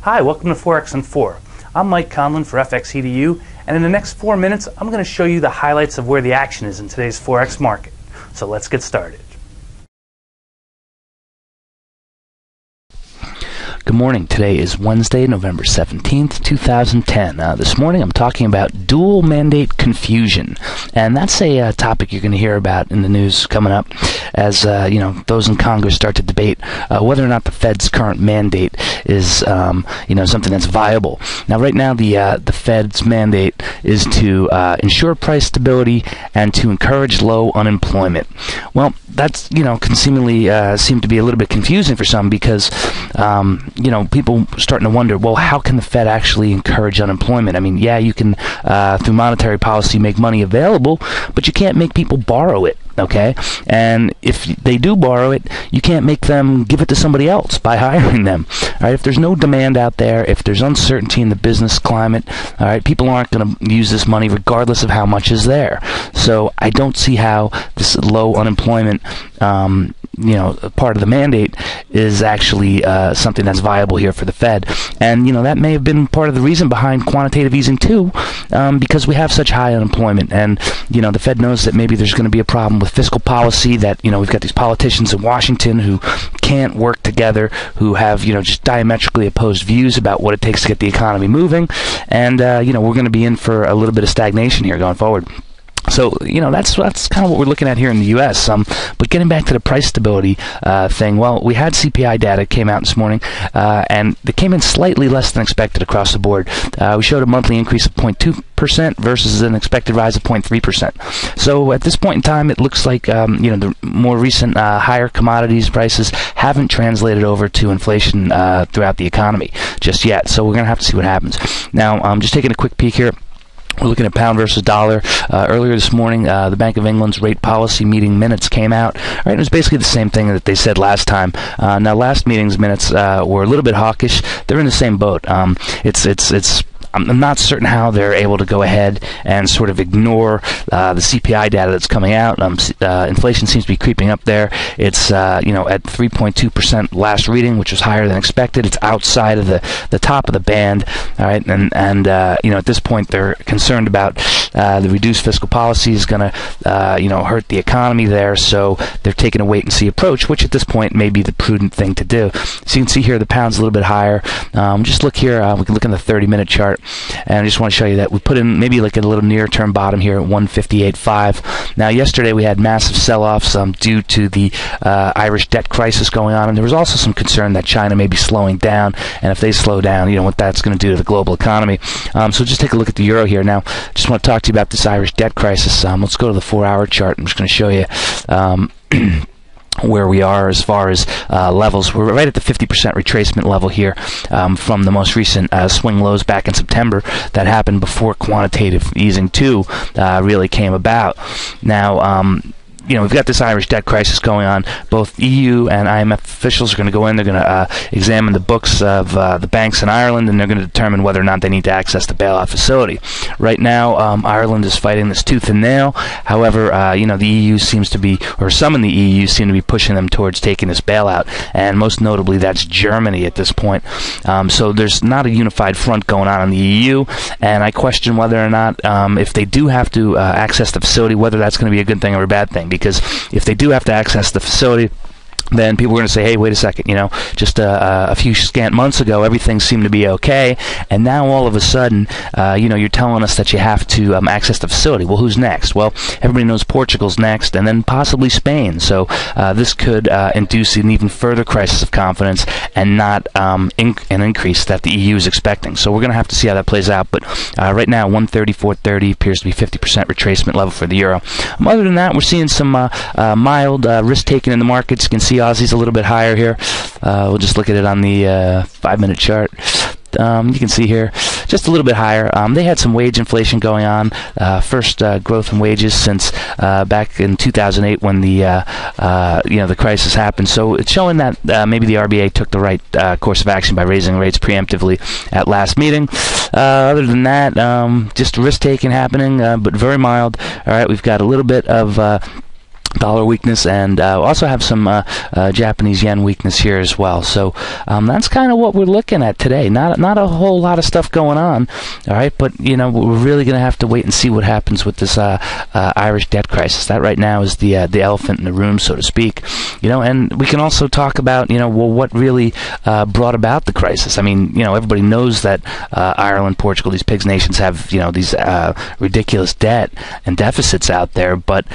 Hi, welcome to Forex in 4. I'm Mike Conlon for FXEDU, and in the next 4 minutes, I'm going to show you the highlights of where the action is in today's Forex market. So let's get started. Good morning. Today is Wednesday, November 17th, 2010. This morning I'm talking about dual mandate confusion, and that's a topic you're going to hear about in the news coming up as those in Congress start to debate whether or not the Fed's current mandate is something that's viable. Now, right now the Fed's mandate is to ensure price stability and to encourage low unemployment. Well, that's can seemingly seem to be a little bit confusing for some because people starting to wonder, well, how can the Fed actually encourage unemployment? I mean, yeah, you can, through monetary policy, make money available, but you can't make people borrow it, okay? And if they do borrow it, you can't make them give it to somebody else by hiring them, all right? If there's no demand out there, if there's uncertainty in the business climate, all right, people aren't going to use this money regardless of how much is there. So I don't see how this low unemployment part of the mandate is actually something that's viable here for the Fed. And that may have been part of the reason behind quantitative easing too, because we have such high unemployment, and the Fed knows that maybe there's going to be a problem with fiscal policy, that we've got these politicians in Washington who can't work together, who have just diametrically opposed views about what it takes to get the economy moving, and we're going to be in for a little bit of stagnation here going forward. So, that's kind of what we're looking at here in the U.S. But getting back to the price stability thing, well, we had CPI data came out this morning, and it came in slightly less than expected across the board. We showed a monthly increase of 0.2% versus an expected rise of 0.3%. So at this point in time, it looks like the more recent higher commodities prices haven't translated over to inflation throughout the economy just yet. So we're going to have to see what happens. Now, I'm just taking a quick peek here. We're looking at pound versus dollar. Earlier this morning, the Bank of England's rate policy meeting minutes came out. Right, it was basically the same thing that they said last time. Now, last meeting's minutes were a little bit hawkish. They're in the same boat. I'm not certain how they're able to go ahead and sort of ignore the CPI data that's coming out. Inflation seems to be creeping up there. It's at 3.2% last reading, which was higher than expected. It's outside of the top of the band. All right, and at this point they're concerned about the reduced fiscal policy is going to hurt the economy there. So they're taking a wait and see approach, which at this point may be the prudent thing to do. So you can see here the pound's a little bit higher. Just look here. We can look in the 30-minute chart. And I just want to show you that we put in maybe like a little near-term bottom here at 158.5. Now, yesterday we had massive sell-offs due to the Irish debt crisis going on, and there was also some concern that China may be slowing down, and if they slow down, what that's going to do to the global economy. So just take a look at the euro here. Now, just want to talk to you about this Irish debt crisis. Let's go to the 4-hour chart. I'm just going to show you where we are as far as levels. We're right at the 50% retracement level here from the most recent swing lows back in September that happened before quantitative easing 2 really came about. Now, we've got this Irish debt crisis going on. Both EU and IMF officials are going to go in. They're going to examine the books of the banks in Ireland, and they're going to determine whether or not they need to access the bailout facility. Right now, Ireland is fighting this tooth and nail. However, the EU seems to be, or some in the EU seem to be pushing them towards taking this bailout, and most notably, that's Germany at this point. So there's not a unified front going on in the EU, and I question whether or not, if they do have to access the facility, whether that's going to be a good thing or a bad thing. Because if they do have to access the facility, then people are going to say, hey, wait a second, just a few scant months ago, everything seemed to be okay, and now all of a sudden, you're telling us that you have to access the facility. Well, who's next? Well, everybody knows Portugal's next, and then possibly Spain. So this could induce an even further crisis of confidence and not an increase that the EU is expecting. So we're going to have to see how that plays out. But right now, 134.30 appears to be 50% retracement level for the euro. Other than that, we're seeing some mild risk-taking in the markets. You can see Aussie's a little bit higher here. We'll just look at it on the 5-minute chart. You can see here just a little bit higher. They had some wage inflation going on. First growth in wages since back in 2008 when the crisis happened. So it's showing that maybe the RBA took the right course of action by raising rates preemptively at last meeting. Other than that, just risk taking happening, but very mild. All right, we've got a little bit of dollar weakness, and also have some Japanese yen weakness here as well. So that's kind of what we're looking at today. Not a whole lot of stuff going on, all right. But we're really going to have to wait and see what happens with this Irish debt crisis. That right now is the elephant in the room, so to speak. And we can also talk about what really brought about the crisis. I mean, everybody knows that Ireland, Portugal, these pigs nations have these ridiculous debt and deficits out there, but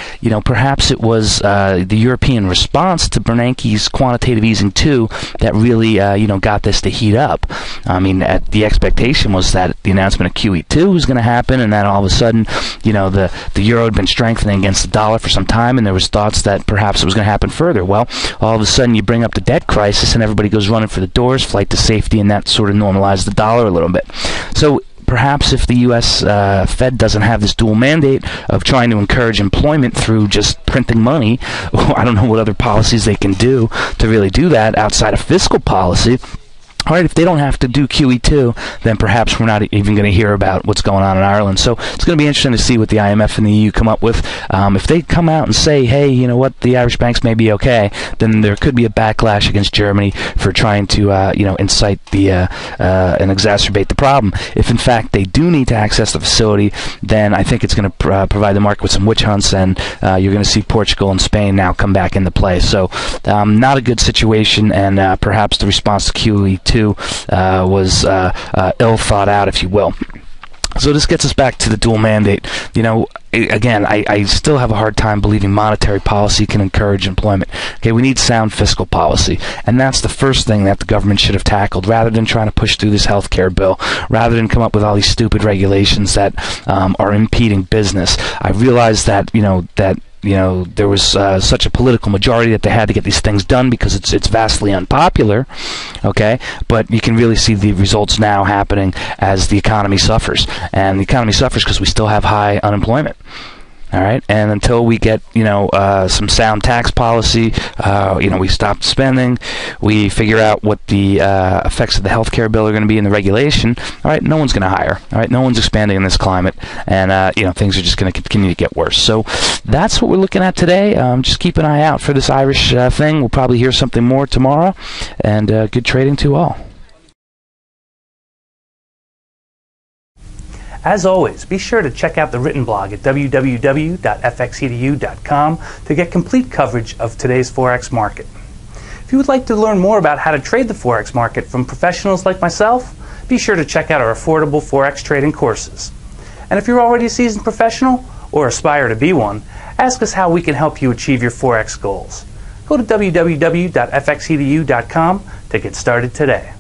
perhaps it was the European response to Bernanke's quantitative easing 2 that really got this to heat up. I mean, the expectation was that the announcement of QE2 was going to happen, and that all of a sudden the euro had been strengthening against the dollar for some time, and there was thoughts that perhaps it was going to happen further. Well, all of a sudden you bring up the debt crisis and everybody goes running for the doors, flight to safety, and that sort of normalized the dollar a little bit. So perhaps if the U.S. Fed doesn't have this dual mandate of trying to encourage employment through just printing money, I don't know what other policies they can do to really do that outside of fiscal policy. All right, if they don't have to do QE2, then perhaps we're not even going to hear about what's going on in Ireland. So it's going to be interesting to see what the IMF and the EU come up with. If they come out and say, hey, you know what, the Irish banks may be okay, then there could be a backlash against Germany for trying to, incite the and exacerbate the problem. If, in fact, they do need to access the facility, then I think it's going to provide the market with some witch hunts, and you're going to see Portugal and Spain now come back into play. So not a good situation, and perhaps the response to QE2 was ill thought out, if you will. So this gets us back to the dual mandate. Again, I still have a hard time believing monetary policy can encourage employment. Okay, we need sound fiscal policy, and that's the first thing that the government should have tackled, rather than trying to push through this health care bill, rather than come up with all these stupid regulations that are impeding business. I realize that there was such a political majority that they had to get these things done because it's vastly unpopular, okay? But you can really see the results now happening as the economy suffers. And the economy suffers because we still have high unemployment. All right, and until we get some sound tax policy, we stop spending, we figure out what the effects of the healthcare bill are going to be in the regulation. All right, no one's going to hire. All right, no one's expanding in this climate, and things are just going to continue to get worse. So that's what we're looking at today. Just keep an eye out for this Irish thing. We'll probably hear something more tomorrow, and good trading to all. As always, be sure to check out the written blog at www.fxedu.com to get complete coverage of today's Forex market. If you would like to learn more about how to trade the Forex market from professionals like myself, be sure to check out our affordable Forex trading courses. And if you're already a seasoned professional or aspire to be one, ask us how we can help you achieve your Forex goals. Go to www.fxedu.com to get started today.